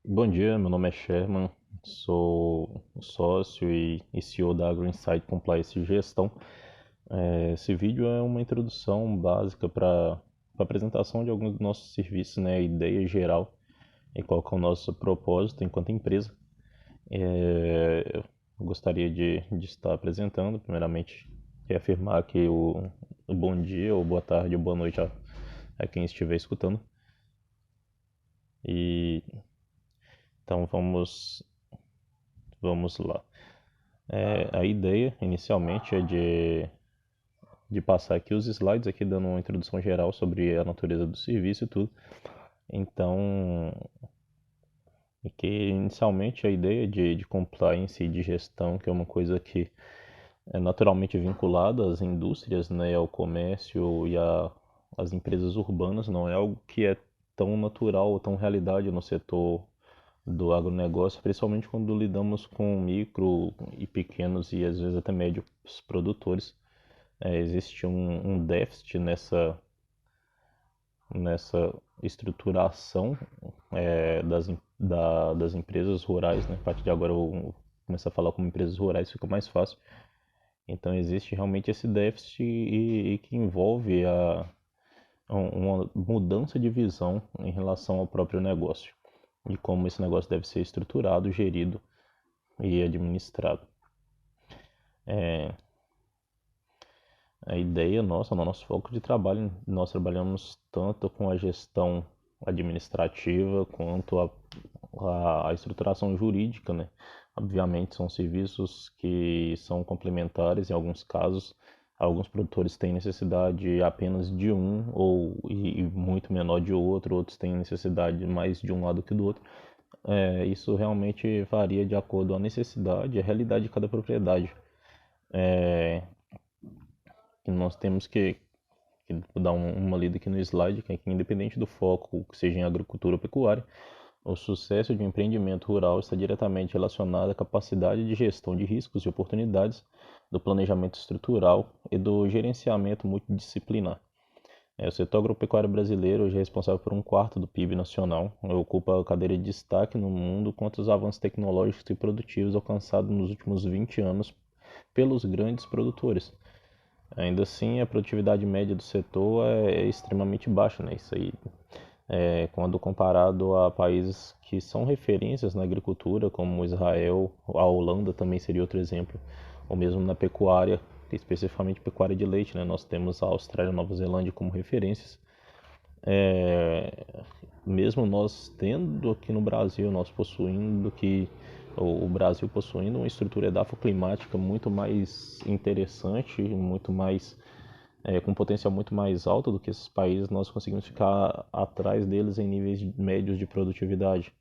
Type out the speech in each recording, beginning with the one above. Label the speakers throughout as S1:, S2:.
S1: Bom dia, meu nome é Sherman, sou sócio e CEO da AgroInsight Compliance e Gestão. Esse vídeo é uma introdução básica para a apresentação de alguns dos nossos serviços, né, a ideia geral e qual que é o nosso propósito enquanto empresa. Eu gostaria de estar apresentando, primeiramente, reafirmar aqui o bom dia, ou boa tarde, ou boa noite a quem estiver escutando. E então vamos lá. A ideia inicialmente é de passar aqui os slides, aqui dando uma introdução geral sobre a natureza do serviço e tudo. Então, e que inicialmente a ideia de compliance e de gestão, que é uma coisa que é naturalmente vinculada às indústrias, né, ao comércio e às empresas urbanas, não é algo que é tão natural ou tão realidade no setor do agronegócio, principalmente quando lidamos com micro e pequenos e às vezes até médios produtores. Existe um déficit nessa estruturação das empresas rurais, né? A partir de agora eu vou começar a falar como empresas rurais, fica mais fácil. Então existe realmente esse déficit e que envolve uma mudança de visão em relação ao próprio negócio, de como esse negócio deve ser estruturado, gerido e administrado. A ideia nossa, no nosso foco de trabalho, nós trabalhamos tanto com a gestão administrativa quanto a estruturação jurídica, né? Obviamente são serviços que são complementares em alguns casos. Alguns produtores têm necessidade apenas de um e muito menor de outro, outros têm necessidade mais de um lado que do outro. Isso realmente varia de acordo com a necessidade e a realidade de cada propriedade. Que nós temos que dar uma lida aqui no slide, que é que independente do foco, que seja em agricultura ou pecuária, o sucesso de um empreendimento rural está diretamente relacionado à capacidade de gestão de riscos e oportunidades, do planejamento estrutural e do gerenciamento multidisciplinar. O setor agropecuário brasileiro hoje é responsável por um quarto do PIB nacional, ocupa a cadeira de destaque no mundo quanto aos avanços tecnológicos e produtivos alcançados nos últimos 20 anos pelos grandes produtores. Ainda assim, a produtividade média do setor é extremamente baixa, né? Isso aí, quando comparado a países que são referências na agricultura, como Israel, a Holanda também seria outro exemplo, ou mesmo na pecuária, especificamente pecuária de leite, né? Nós temos a Austrália e a Nova Zelândia como referências. Mesmo nós tendo aqui no Brasil, nós possuindo que o Brasil possuindo uma estrutura edafoclimática muito mais interessante, muito mais com potencial muito mais alto do que esses países, nós conseguimos ficar atrás deles em níveis médios de produtividade.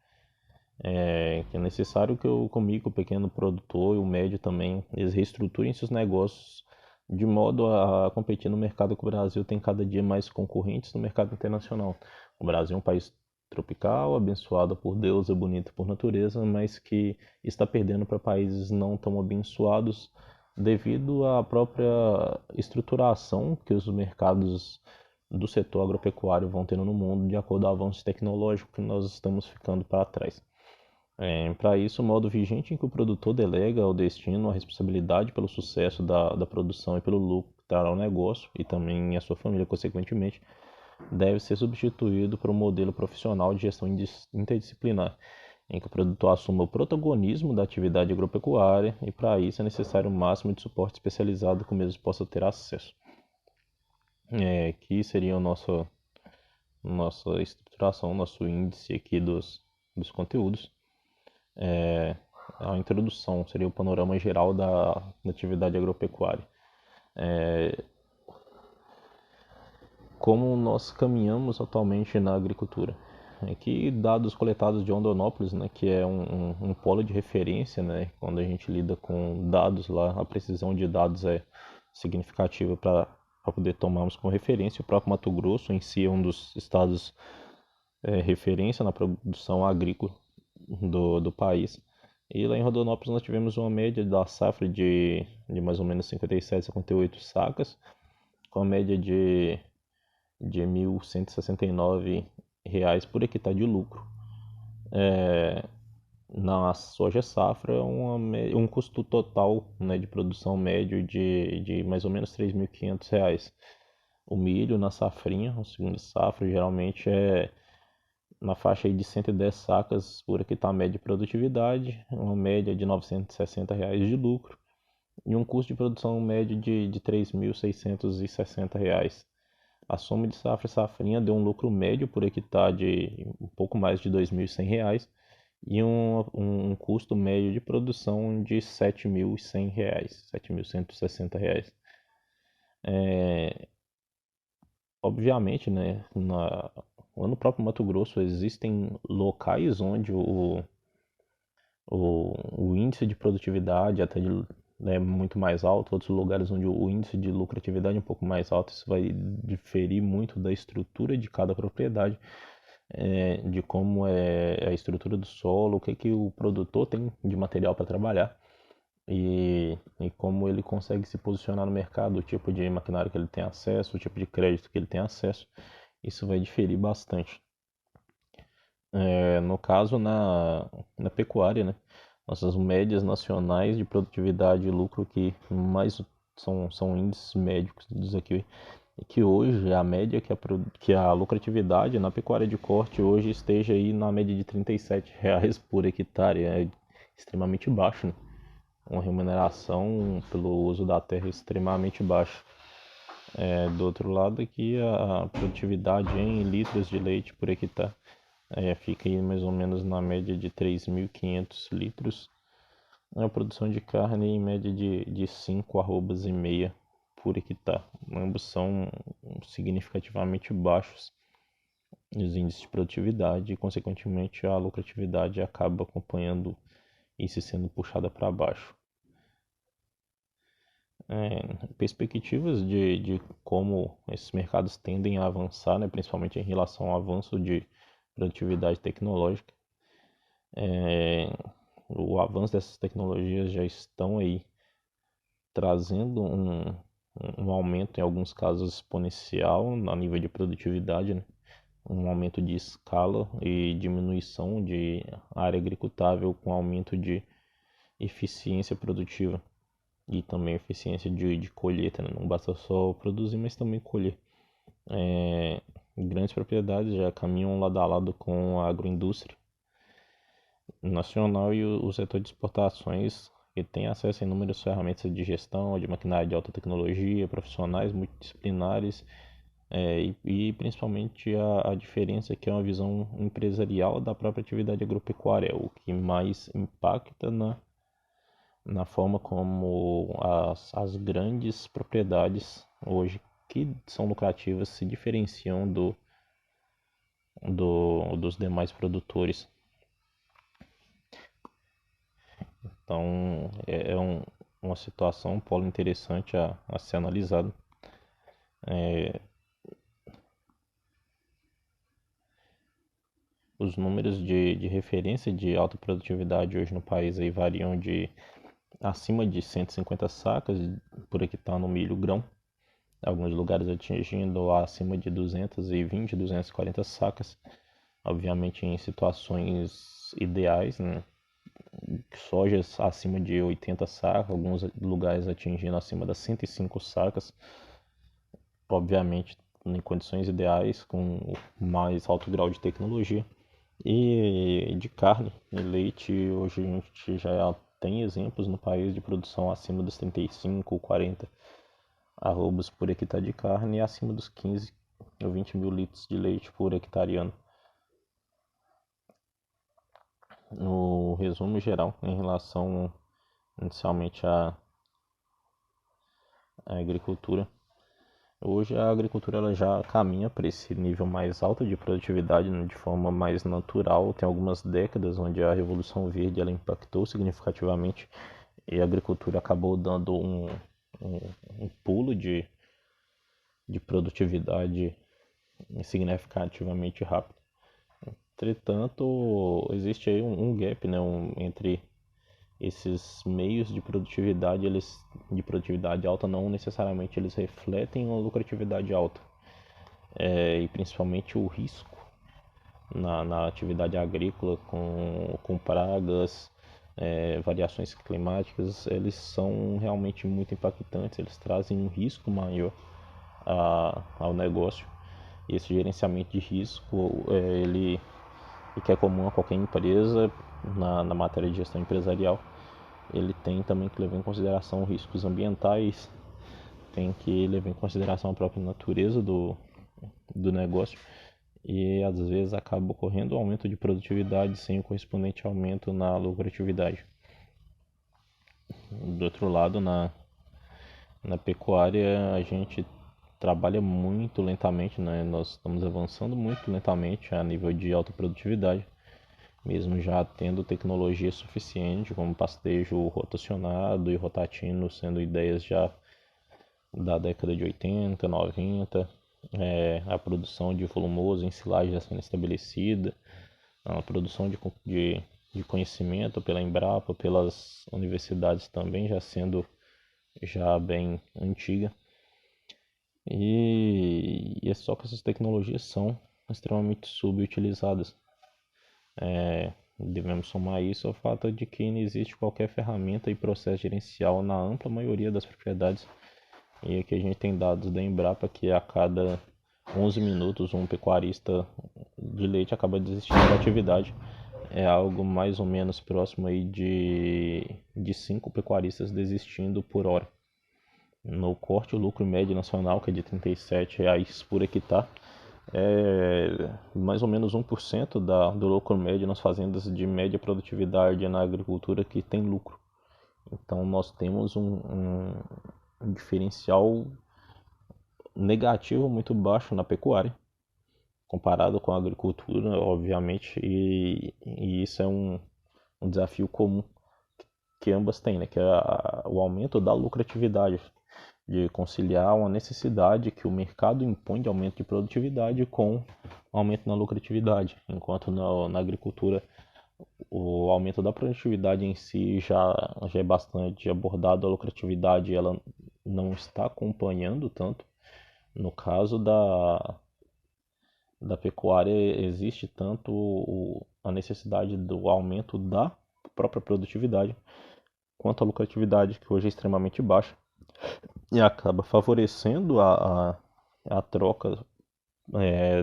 S1: Que é necessário que o micro, o pequeno produtor e o médio também, eles reestruturem seus negócios de modo a competir no mercado que o Brasil tem cada dia mais concorrentes no mercado internacional. O Brasil é um país tropical, abençoado por Deus, é bonito por natureza, mas que está perdendo para países não tão abençoados devido à própria estruturação que os mercados do setor agropecuário vão tendo no mundo de acordo com o avanço tecnológico que nós estamos ficando para trás. Para isso, o modo vigente em que o produtor delega ao destino a responsabilidade pelo sucesso da produção e pelo lucro que trará ao negócio e também a sua família, consequentemente, deve ser substituído por um modelo profissional de gestão interdisciplinar, em que o produtor assuma o protagonismo da atividade agropecuária e, para isso, é necessário o máximo de suporte especializado que o mesmo possa ter acesso. Aqui seria a nossa estruturação, nosso índice aqui dos conteúdos. A introdução seria o panorama geral da atividade agropecuária. Como nós caminhamos atualmente na agricultura. Aqui dados coletados de Rondonópolis, né, que é um polo de referência, né, quando a gente lida com dados lá, a precisão de dados é significativa para poder tomarmos como referência. O próprio Mato Grosso em si é um dos estados referência na produção agrícola do país. E lá em Rondonópolis nós tivemos uma média da safra de mais ou menos 57, 58 sacas, com a média de R$ 1.169 por hectare de lucro. Na soja safra, um custo total, né, de produção médio de mais ou menos R$ 3.500. O milho na safrinha, o segundo safra, geralmente é na faixa aí de 110 sacas por hectare média de produtividade, uma média de R$ 960 de lucro e um custo de produção médio de R$ 3.660. A soma de safra e safrinha deu um lucro médio por hectare de um pouco mais de R$ 2.100 e um custo médio de produção de R$ 7.100, R$ 7.160. Obviamente, né, lá no próprio Mato Grosso existem locais onde o índice de produtividade é muito mais alto, outros lugares onde o índice de lucratividade é um pouco mais alto. Isso vai diferir muito da estrutura de cada propriedade, de como é a estrutura do solo, o que, que o produtor tem de material para trabalhar e como ele consegue se posicionar no mercado, o tipo de maquinário que ele tem acesso, o tipo de crédito que ele tem acesso. Isso vai diferir bastante. No caso, na pecuária, né? Nossas médias nacionais de produtividade e lucro que mais são índices médicos aqui, e que hoje a média que a lucratividade na pecuária de corte hoje esteja aí na média de R$ 37 por hectare, é extremamente baixo, né? Uma remuneração pelo uso da terra extremamente baixa. Do outro lado aqui a produtividade em litros de leite por hectare fica aí mais ou menos na média de 3.500 litros. A produção de carne em média de 5 arrobas e meia por hectare. Ambos são significativamente baixos os índices de produtividade e, consequentemente, a lucratividade acaba acompanhando isso sendo puxada para baixo. Perspectivas de como esses mercados tendem a avançar, né, principalmente em relação ao avanço de produtividade tecnológica. O avanço dessas tecnologias já estão aí trazendo um aumento, em alguns casos exponencial, a nível de produtividade, né? Um aumento de escala e diminuição de área agricultável com aumento de eficiência produtiva e também eficiência de colheita, né? Não basta só produzir, mas também colher. Grandes propriedades já caminham lado a lado com a agroindústria nacional e o setor de exportações, que tem acesso a inúmeras ferramentas de gestão, de maquinário de alta tecnologia, profissionais multidisciplinares, e principalmente a diferença que é uma visão empresarial da própria atividade agropecuária, o que mais impacta na forma como as grandes propriedades hoje que são lucrativas se diferenciam dos demais produtores. Então uma situação, um polo interessante a ser analisado. Os números de referência de alta produtividade hoje no país aí variam de acima de 150 sacas por hectare no milho grão, alguns lugares atingindo acima de 220, 240 sacas, obviamente em situações ideais, né? Sojas acima de 80 sacas, alguns lugares atingindo acima das 105 sacas, obviamente em condições ideais, com mais alto grau de tecnologia. E de carne e leite, hoje a gente já tem exemplos no país de produção acima dos 35, 40 arrobas por hectare de carne e acima dos 15 ou 20 mil litros de leite por hectare ano. No resumo geral, em relação inicialmente à agricultura, hoje a agricultura ela já caminha para esse nível mais alto de produtividade, né, de forma mais natural. Tem algumas décadas onde a Revolução Verde ela impactou significativamente e a agricultura acabou dando um pulo de produtividade significativamente rápido. Entretanto, existe aí um gap, né, entre esses meios de produtividade, de produtividade alta não necessariamente eles refletem uma lucratividade alta, e principalmente o risco na atividade agrícola com pragas, variações climáticas, eles são realmente muito impactantes, eles trazem um risco maior ao negócio. E esse gerenciamento de risco, ele que é comum a qualquer empresa na matéria de gestão empresarial, ele tem também que levar em consideração riscos ambientais, tem que levar em consideração a própria natureza do negócio e às vezes acaba ocorrendo um aumento de produtividade sem o correspondente aumento na lucratividade. Do outro lado, na pecuária, a gente trabalha muito lentamente, né? Nós estamos avançando muito lentamente a nível de alta produtividade, mesmo já tendo tecnologia suficiente, como pastejo rotacionado e rotatino, sendo ideias já da década de 80, 90, a produção de volumoso em silagem já sendo estabelecida, a produção de conhecimento pela Embrapa, pelas universidades também já sendo já bem antiga. E é só que essas tecnologias são extremamente subutilizadas. Devemos somar isso ao fato de que não existe qualquer ferramenta e processo gerencial na ampla maioria das propriedades. E aqui a gente tem dados da Embrapa que a cada 11 minutos um pecuarista de leite acaba desistindo da atividade. É algo mais ou menos próximo aí de 5 pecuaristas desistindo por hora. No corte, o lucro médio nacional, que é de R$ 37 por hectare, é mais ou menos 1% do lucro médio nas fazendas de média produtividade na agricultura que tem lucro. Então nós temos um diferencial negativo muito baixo na pecuária, comparado com a agricultura, obviamente, e isso é um desafio comum que ambas têm, né? Que é o aumento da lucratividade, de conciliar uma necessidade que o mercado impõe de aumento de produtividade com aumento na lucratividade, enquanto na agricultura o aumento da produtividade em si já é bastante abordado, a lucratividade ela não está acompanhando tanto. No caso da pecuária existe tanto a necessidade do aumento da própria produtividade quanto a lucratividade, que hoje é extremamente baixa, e acaba favorecendo a troca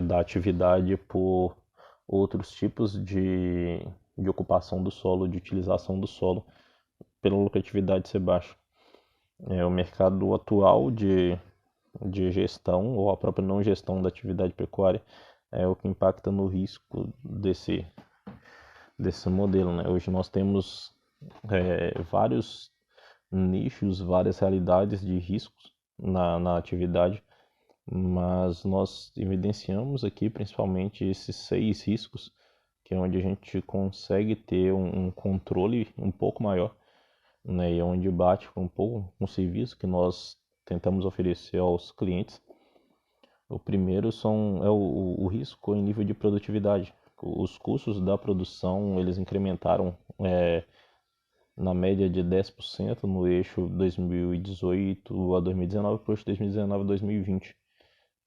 S1: da atividade por outros tipos de ocupação do solo, de utilização do solo, pela lucratividade ser baixa. O mercado atual de gestão ou a própria não gestão da atividade pecuária é o que impacta no risco desse modelo, né? Hoje nós temos vários nichos, várias realidades de riscos na atividade, mas nós evidenciamos aqui principalmente esses 6 riscos, que é onde a gente consegue ter um controle um pouco maior, né, e onde bate um pouco com o serviço que nós tentamos oferecer aos clientes. O primeiro é o risco em nível de produtividade. Os custos da produção eles incrementaram na média de 10% no eixo 2018 a 2019 para o eixo 2019 a 2020.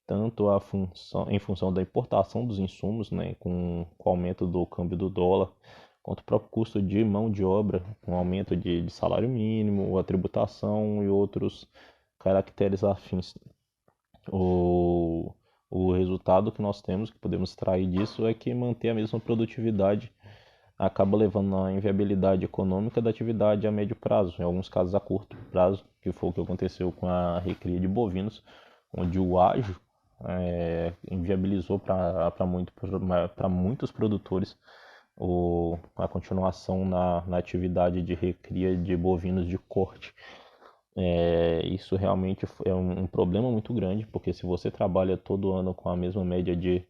S1: Tanto em função da importação dos insumos, né, com o aumento do câmbio do dólar, quanto o próprio custo de mão de obra, com aumento de salário mínimo, a tributação e outros caracteres afins. O resultado que nós temos, que podemos extrair disso, é que manter a mesma produtividade acaba levando à inviabilidade econômica da atividade a médio prazo, em alguns casos a curto prazo, que foi o que aconteceu com a recria de bovinos, onde o ágio inviabilizou para muitos produtores a continuação na atividade de recria de bovinos de corte. Isso realmente é um problema muito grande, porque se você trabalha todo ano com a mesma média de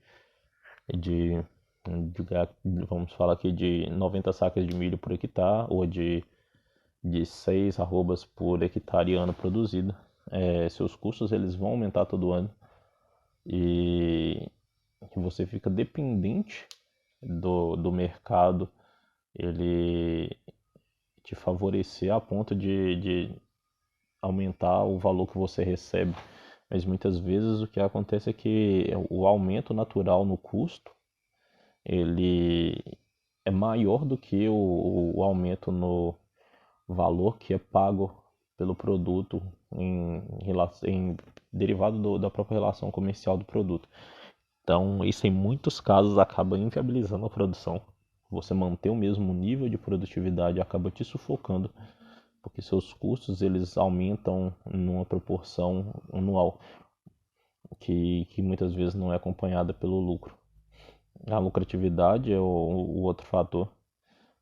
S1: vamos falar aqui de 90 sacas de milho por hectare, ou de 6 arrobas por hectare ano produzido, seus custos eles vão aumentar todo ano, e você fica dependente do mercado ele te favorecer a ponto de aumentar o valor que você recebe. Mas muitas vezes o que acontece é que o aumento natural no custo ele é maior do que o aumento no valor que é pago pelo produto em derivado da própria relação comercial do produto. Então, isso em muitos casos acaba inviabilizando a produção. Você manter o mesmo nível de produtividade acaba te sufocando, porque seus custos eles aumentam numa proporção anual que muitas vezes não é acompanhada pelo lucro. A lucratividade é o outro fator,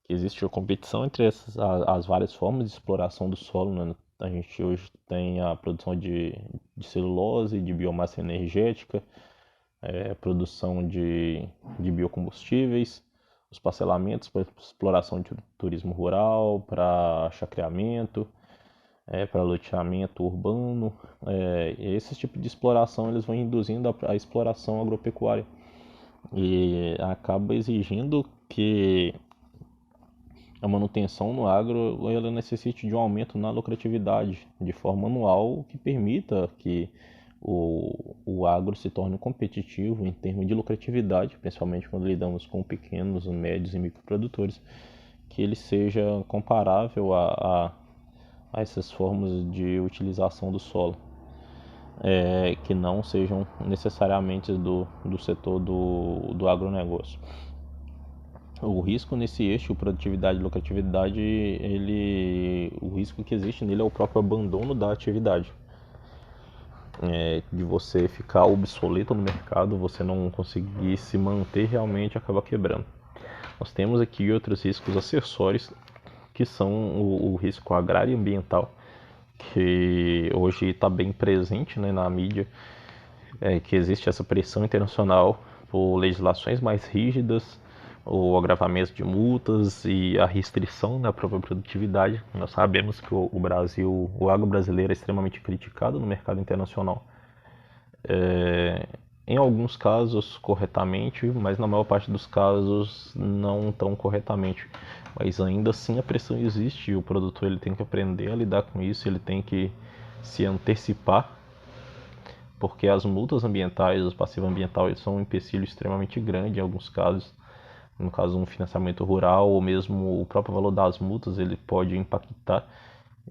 S1: que existe a competição entre as várias formas de exploração do solo, né? A gente hoje tem a produção de celulose, de biomassa energética, produção de biocombustíveis, os parcelamentos para exploração de turismo rural, para chacreamento, para loteamento urbano. Esse tipo de exploração eles vão induzindo a exploração agropecuária e acaba exigindo que a manutenção no agro ela necessite de um aumento na lucratividade de forma anual que permita que o agro se torne competitivo em termos de lucratividade, principalmente quando lidamos com pequenos, médios e microprodutores, que ele seja comparável a essas formas de utilização do solo, que não sejam necessariamente do setor do agronegócio. O risco nesse eixo, produtividade e lucratividade, o risco que existe nele é o próprio abandono da atividade. De você ficar obsoleto no mercado, você não conseguir se manter realmente, acaba quebrando. Nós temos aqui outros riscos acessórios, que são o risco agrário e ambiental, que hoje está bem presente, né, na mídia, que existe essa pressão internacional por legislações mais rígidas, o agravamento de multas e a restrição da própria produtividade. Nós sabemos que o agro brasileiro é extremamente criticado no mercado internacional. Em alguns casos corretamente, mas na maior parte dos casos não tão corretamente. Mas ainda assim a pressão existe e o produtor ele tem que aprender a lidar com isso, ele tem que se antecipar, porque as multas ambientais, os passivos ambientais são um empecilho extremamente grande em alguns casos. No caso um financiamento rural ou mesmo o próprio valor das multas ele pode impactar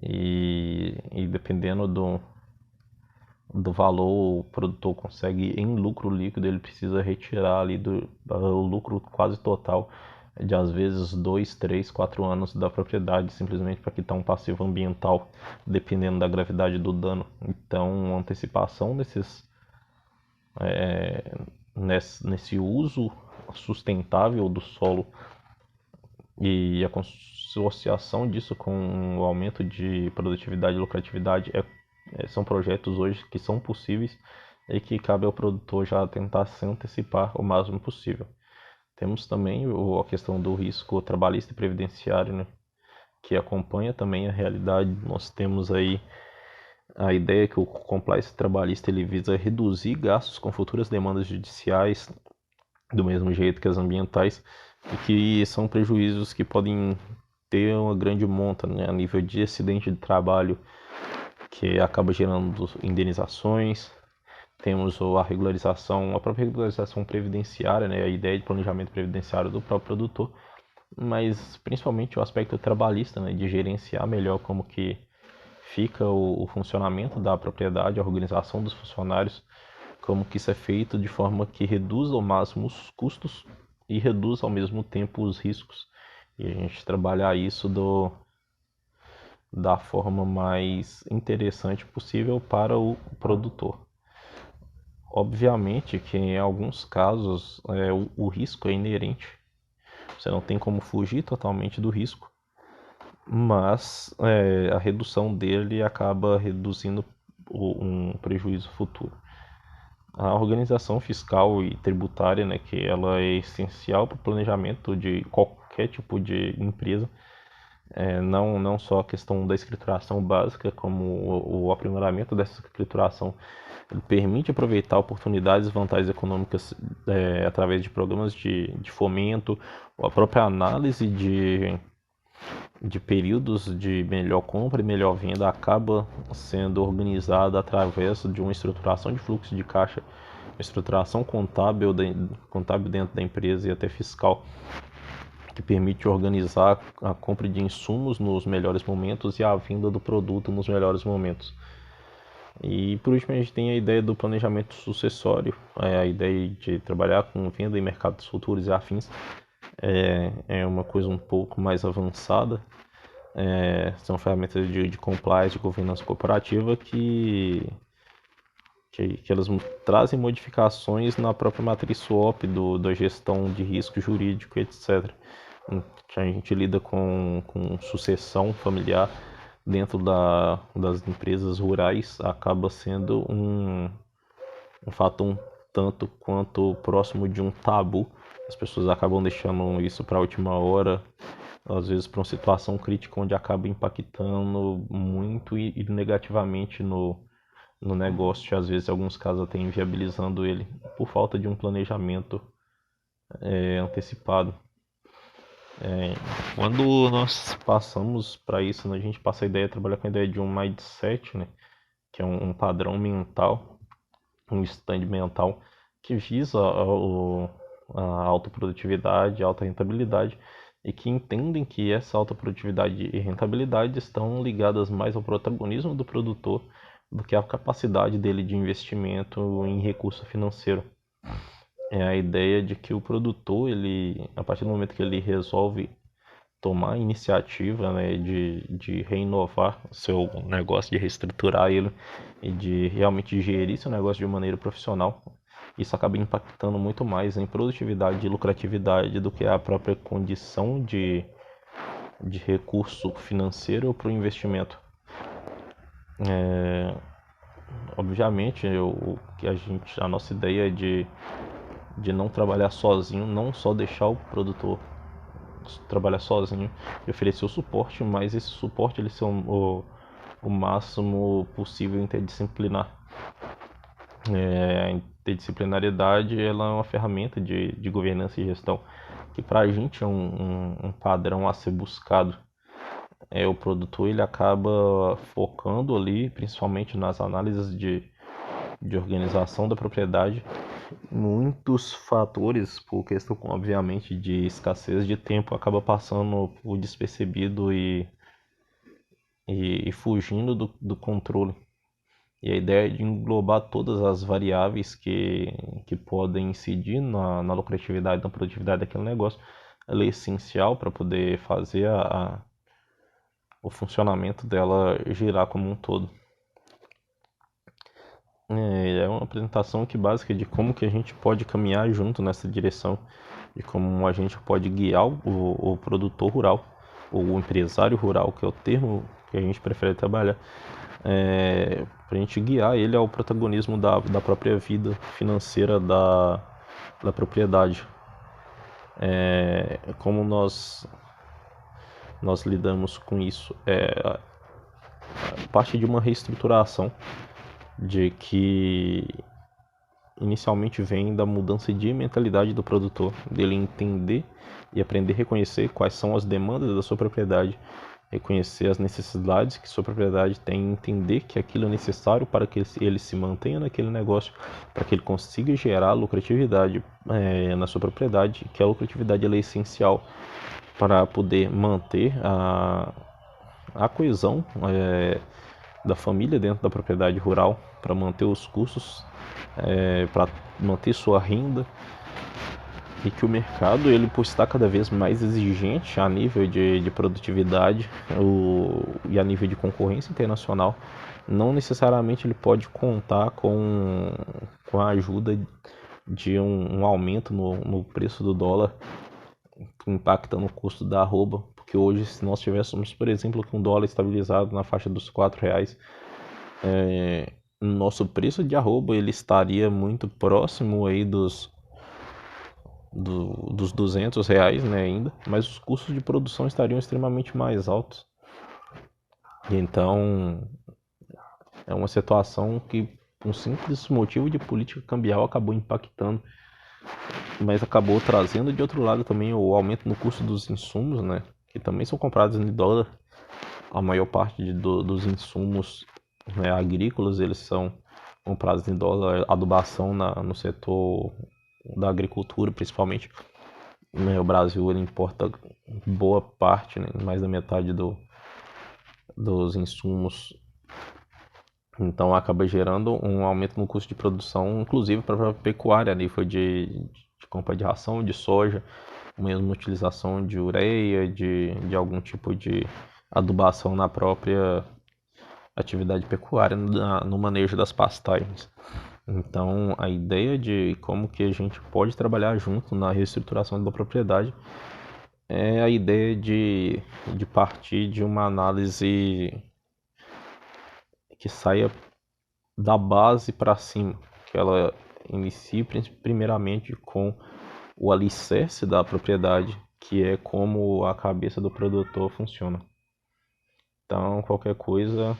S1: e dependendo do valor o produtor consegue em lucro líquido, ele precisa retirar ali o lucro quase total de às vezes 2, 3, 4 anos da propriedade simplesmente para quitar um passivo ambiental, dependendo da gravidade do dano. Então, a antecipação nesse uso sustentável do solo e a consociação disso com o aumento de produtividade e lucratividade são projetos hoje que são possíveis e que cabe ao produtor já tentar se antecipar o máximo possível. Temos também a questão do risco trabalhista e previdenciário, né, que acompanha também a realidade. Nós temos aí a ideia que o compliance trabalhista ele visa reduzir gastos com futuras demandas judiciais, do mesmo jeito que as ambientais, e que são prejuízos que podem ter uma grande monta, né, a nível de acidente de trabalho, que acaba gerando indenizações. Temos a regularização, a própria regularização previdenciária, né, a ideia de planejamento previdenciário do próprio produtor, mas principalmente o aspecto trabalhista, né, de gerenciar melhor como que fica o funcionamento da propriedade, a organização dos funcionários, como que isso é feito de forma que reduza ao máximo os custos e reduz ao mesmo tempo os riscos. E a gente trabalhar isso da forma mais interessante possível para o produtor. Obviamente que em alguns casos o risco é inerente, você não tem como fugir totalmente do risco, mas a redução dele acaba reduzindo um prejuízo futuro. A organização fiscal e tributária, né, que ela é essencial para o planejamento de qualquer tipo de empresa, não só a questão da escrituração básica, como o aprimoramento dessa escrituração. Ele permite aproveitar oportunidades e vantagens econômicas através de programas de fomento, ou a própria análise de períodos de melhor compra e melhor venda acaba sendo organizada através de uma estruturação de fluxo de caixa estruturação contábil dentro da empresa e até fiscal, que permite organizar a compra de insumos nos melhores momentos e a venda do produto nos melhores momentos. E por último a gente tem a ideia do planejamento sucessório, a ideia de trabalhar com venda em mercados futuros e afins. É uma coisa um pouco mais avançada. São ferramentas de compliance, de governança corporativa que elas trazem modificações na própria matriz SWOP da gestão de risco jurídico, etc. A gente lida com sucessão familiar dentro das empresas rurais, acaba sendo um fato um tanto quanto próximo de um tabu. As pessoas acabam deixando isso para a última hora, às vezes para uma situação crítica onde acaba impactando muito e negativamente no negócio, às vezes em alguns casos até inviabilizando ele por falta de um planejamento antecipado. Quando nós passamos para isso, né, a gente passa a ideia, trabalhar com a ideia de um mindset, né, que é um padrão mental, um stand mental que visa a autoprodutividade, a alta rentabilidade, e que entendem que essa alta produtividade e rentabilidade estão ligadas mais ao protagonismo do produtor do que à capacidade dele de investimento em recurso financeiro. É a ideia de que o produtor, ele, a partir do momento que ele resolve tomar a iniciativa, né, de reinovar o seu negócio, de reestruturar ele e de realmente gerir seu negócio de maneira profissional, isso acaba impactando muito mais em produtividade e lucratividade do que a própria condição de recurso financeiro para o investimento. Obviamente, a nossa ideia é de não trabalhar sozinho, não só deixar o produtor trabalhar sozinho e oferecer o suporte, mas esse suporte ele ser o máximo possível interdisciplinar. A interdisciplinariedade ela é uma ferramenta de governança e gestão que para a gente é um padrão a ser buscado. O produtor ele acaba focando ali, principalmente nas análises de organização da propriedade, muitos fatores, por questão obviamente de escassez de tempo, acaba passando por despercebido e fugindo do controle. E a ideia é de englobar todas as variáveis que podem incidir na lucratividade, na produtividade daquele negócio, ela é essencial para poder fazer o funcionamento dela girar como um todo. É uma apresentação que básica de como que a gente pode caminhar junto nessa direção, de como a gente pode guiar o produtor rural, ou o empresário rural, que é o termo que a gente prefere trabalhar, para a gente guiar ele ao protagonismo da própria vida financeira da propriedade. Como nós lidamos com isso? Parte de uma reestruturação de que inicialmente vem da mudança de mentalidade do produtor, dele entender e aprender a reconhecer quais são as demandas da sua propriedade, reconhecer as necessidades que sua propriedade tem, entender que aquilo é necessário para que ele se mantenha naquele negócio, para que ele consiga gerar lucratividade na sua propriedade, que a lucratividade ela é essencial para poder manter a coesão da família dentro da propriedade rural, para manter os custos, para manter sua renda, e que o mercado ele por estar cada vez mais exigente a nível de produtividade e a nível de concorrência internacional, não necessariamente ele pode contar com a ajuda de um aumento no preço do dólar, impactando o custo da arroba, porque hoje se nós tivéssemos, por exemplo, com um dólar estabilizado na faixa dos R$4, nosso preço de arroba ele estaria muito próximo aí dos R$200, né, ainda, mas os custos de produção estariam extremamente mais altos. E então é uma situação que um simples motivo de política cambial acabou impactando, mas acabou trazendo de outro lado também o aumento no custo dos insumos, né, que também são comprados em dólar. A maior parte dos insumos, né, agrícolas eles são compradas em dólar, adubação no setor da agricultura, principalmente. Né, o Brasil ele importa boa parte, né, mais da metade dos insumos, então acaba gerando um aumento no custo de produção, inclusive para a pecuária, ali foi de compra de ração, de soja, mesmo utilização de ureia, de algum tipo de adubação na própria atividade pecuária, no manejo das pastagens. Então, a ideia de como que a gente pode trabalhar junto na reestruturação da propriedade é a ideia de partir de uma análise que saia da base para cima, que ela inicie primeiramente com o alicerce da propriedade, que é como a cabeça do produtor funciona. Então, qualquer coisa,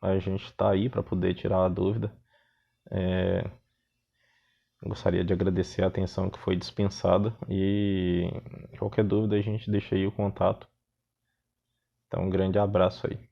S1: a gente está aí para poder tirar a dúvida. Gostaria de agradecer a atenção que foi dispensada e qualquer dúvida a gente deixa aí o contato. Então, um grande abraço aí.